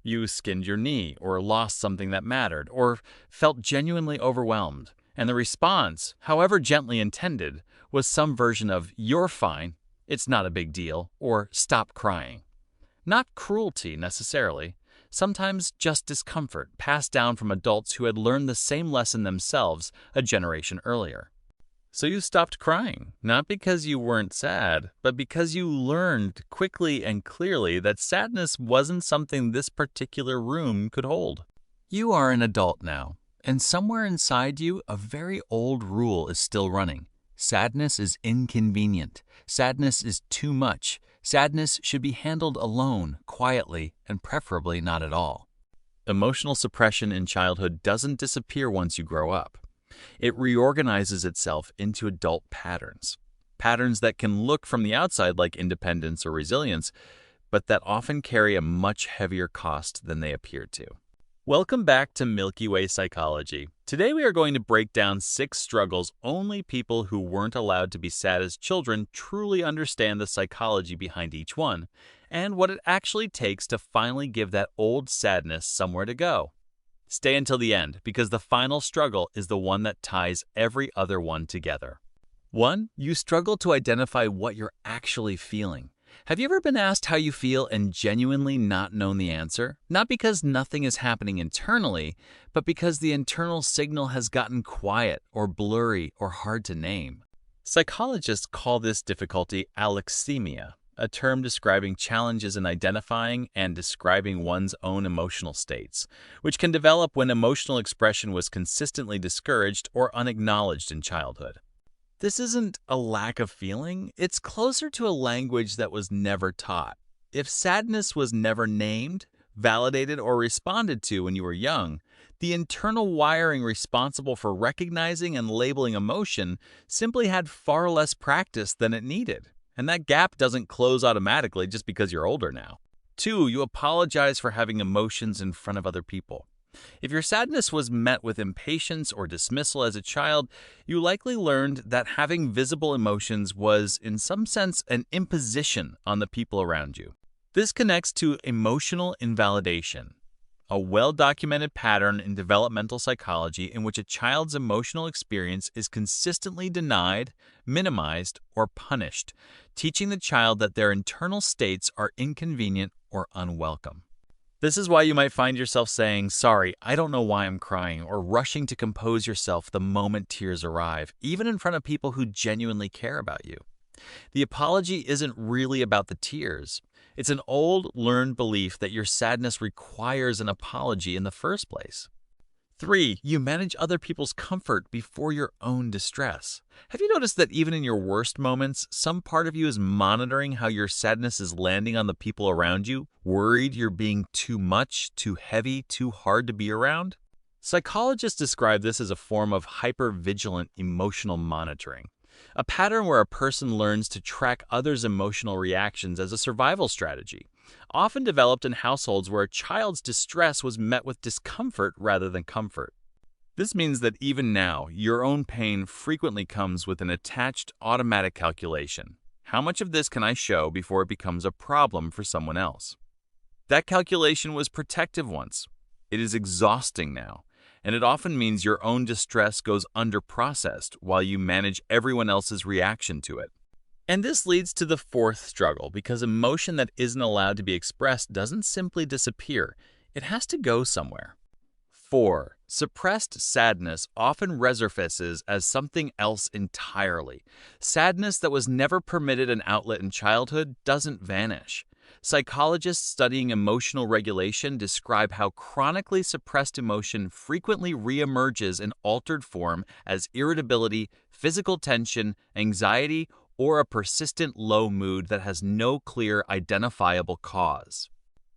You skinned your knee, or lost something that mattered, or felt genuinely overwhelmed, and the response, however gently intended, was some version of "you're fine, it's not a big deal," or "stop crying." Not cruelty necessarily, sometimes just discomfort passed down from adults who had learned the same lesson themselves a generation earlier. So you stopped crying, not because you weren't sad, but because you learned quickly and clearly that sadness wasn't something this particular room could hold. You are an adult now, and somewhere inside you, a very old rule is still running. Sadness is inconvenient. Sadness is too much. Sadness should be handled alone, quietly, and preferably not at all. Emotional suppression in childhood doesn't disappear once you grow up. It reorganizes itself into adult patterns. Patterns that can look from the outside like independence or resilience, but that often carry a much heavier cost than they appear to. Welcome back to Milky Way Psychology. Today we are going to break down 6 struggles only people who weren't allowed to be sad as children truly understand the psychology behind each one, and what it actually takes to finally give that old sadness somewhere to go. Stay until the end, because the final struggle is the one that ties every other one together. 1. You struggle to identify what you're actually feeling. Have you ever been asked how you feel and genuinely not known the answer? Not because nothing is happening internally, but because the internal signal has gotten quiet or blurry or hard to name. Psychologists call this difficulty Alexithymia, a term describing challenges in identifying and describing one's own emotional states, which can develop when emotional expression was consistently discouraged or unacknowledged in childhood. This isn't a lack of feeling, it's closer to a language that was never taught. If sadness was never named, validated, or responded to when you were young, the internal wiring responsible for recognizing and labeling emotion simply had far less practice than it needed. And that gap doesn't close automatically just because you're older now. 2. You apologize for having emotions in front of other people. If your sadness was met with impatience or dismissal as a child, you likely learned that having visible emotions was, in some sense, an imposition on the people around you. This connects to emotional invalidation, a well-documented pattern in developmental psychology in which a child's emotional experience is consistently denied, minimized, or punished, teaching the child that their internal states are inconvenient or unwelcome. This is why you might find yourself saying, "Sorry, I don't know why I'm crying," or rushing to compose yourself the moment tears arrive, even in front of people who genuinely care about you. The apology isn't really about the tears. It's an old, learned belief that your sadness requires an apology in the first place. 3. You manage other people's comfort before your own distress. Have you noticed that even in your worst moments, some part of you is monitoring how your sadness is landing on the people around you, worried you're being too much, too heavy, too hard to be around? Psychologists describe this as a form of hypervigilant emotional monitoring, a pattern where a person learns to track others' emotional reactions as a survival strategy, often developed in households where a child's distress was met with discomfort rather than comfort. This means that even now, your own pain frequently comes with an attached automatic calculation. How much of this can I show before it becomes a problem for someone else? That calculation was protective once. It is exhausting now, and it often means your own distress goes underprocessed while you manage everyone else's reaction to it. And this leads to the 4th struggle, because emotion that isn't allowed to be expressed doesn't simply disappear. It has to go somewhere. 4. Suppressed sadness often resurfaces as something else entirely. Sadness that was never permitted an outlet in childhood doesn't vanish. Psychologists studying emotional regulation describe how chronically suppressed emotion frequently reemerges in altered form as irritability, physical tension, anxiety, or a persistent low mood that has no clear identifiable cause.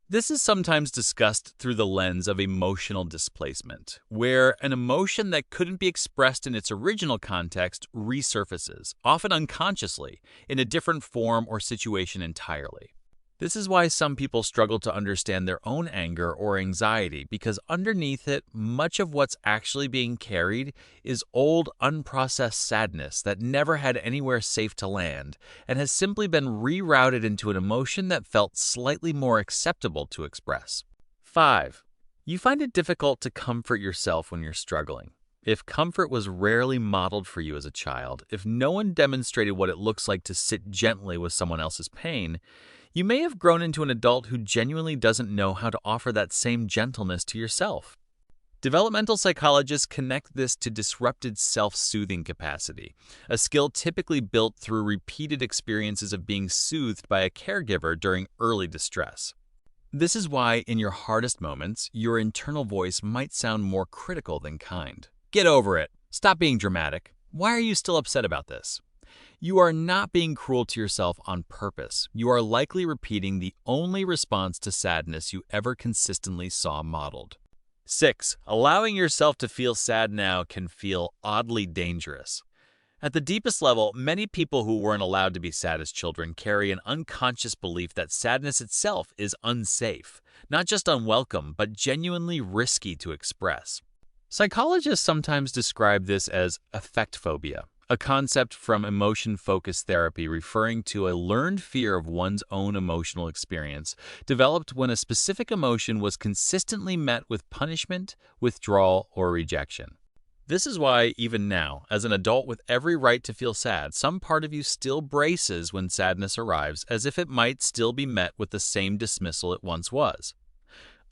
This is sometimes discussed through the lens of emotional displacement, where an emotion that couldn't be expressed in its original context resurfaces, often unconsciously, in a different form or situation entirely. This is why some people struggle to understand their own anger or anxiety, because underneath it, much of what's actually being carried is old, unprocessed sadness that never had anywhere safe to land and has simply been rerouted into an emotion that felt slightly more acceptable to express. 5. You find it difficult to comfort yourself when you're struggling. If comfort was rarely modeled for you as a child, if no one demonstrated what it looks like to sit gently with someone else's pain, you may have grown into an adult who genuinely doesn't know how to offer that same gentleness to yourself. Developmental psychologists connect this to disrupted self-soothing capacity, a skill typically built through repeated experiences of being soothed by a caregiver during early distress. This is why, in your hardest moments, your internal voice might sound more critical than kind. Get over it. Stop being dramatic. Why are you still upset about this? You are not being cruel to yourself on purpose. You are likely repeating the only response to sadness you ever consistently saw modeled. 6. Allowing yourself to feel sad now can feel oddly dangerous. At the deepest level, many people who weren't allowed to be sad as children carry an unconscious belief that sadness itself is unsafe, not just unwelcome, but genuinely risky to express. Psychologists sometimes describe this as affect phobia, a concept from emotion-focused therapy referring to a learned fear of one's own emotional experience, developed when a specific emotion was consistently met with punishment, withdrawal, or rejection. This is why, even now, as an adult with every right to feel sad, some part of you still braces when sadness arrives as if it might still be met with the same dismissal it once was.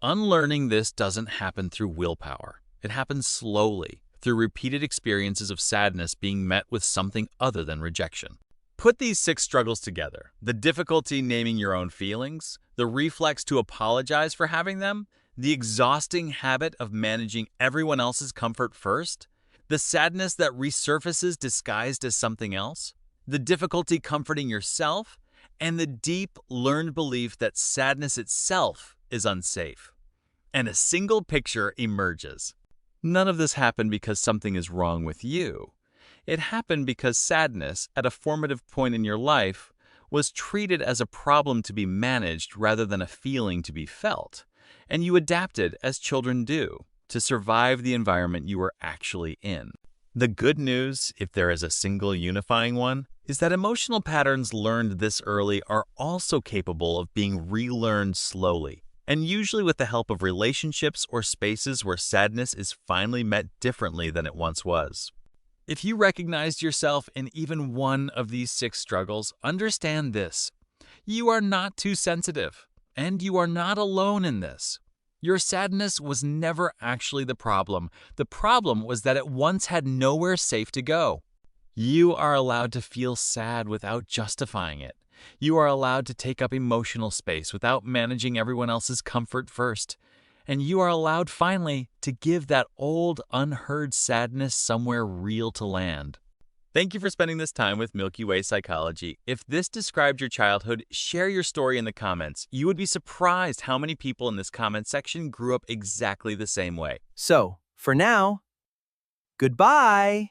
Unlearning this doesn't happen through willpower. It happens slowly, through repeated experiences of sadness being met with something other than rejection. Put these 6 struggles together: the difficulty naming your own feelings, the reflex to apologize for having them, the exhausting habit of managing everyone else's comfort first, the sadness that resurfaces disguised as something else, the difficulty comforting yourself, and the deep, learned belief that sadness itself is unsafe. And a single picture emerges. None of this happened because something is wrong with you. It happened because sadness, at a formative point in your life, was treated as a problem to be managed rather than a feeling to be felt. And you adapted, as children do, to survive the environment you were actually in. The good news, if there is a single unifying one, is that emotional patterns learned this early are also capable of being relearned slowly, and usually with the help of relationships or spaces where sadness is finally met differently than it once was. If you recognized yourself in even one of these 6 struggles, understand this: you are not too sensitive, and you are not alone in this. Your sadness was never actually the problem. The problem was that it once had nowhere safe to go. You are allowed to feel sad without justifying it. You are allowed to take up emotional space without managing everyone else's comfort first. And you are allowed, finally, to give that old, unheard sadness somewhere real to land. Thank you for spending this time with Milky Way Psychology. If this described your childhood, share your story in the comments. You would be surprised how many people in this comment section grew up exactly the same way. So, for now, goodbye!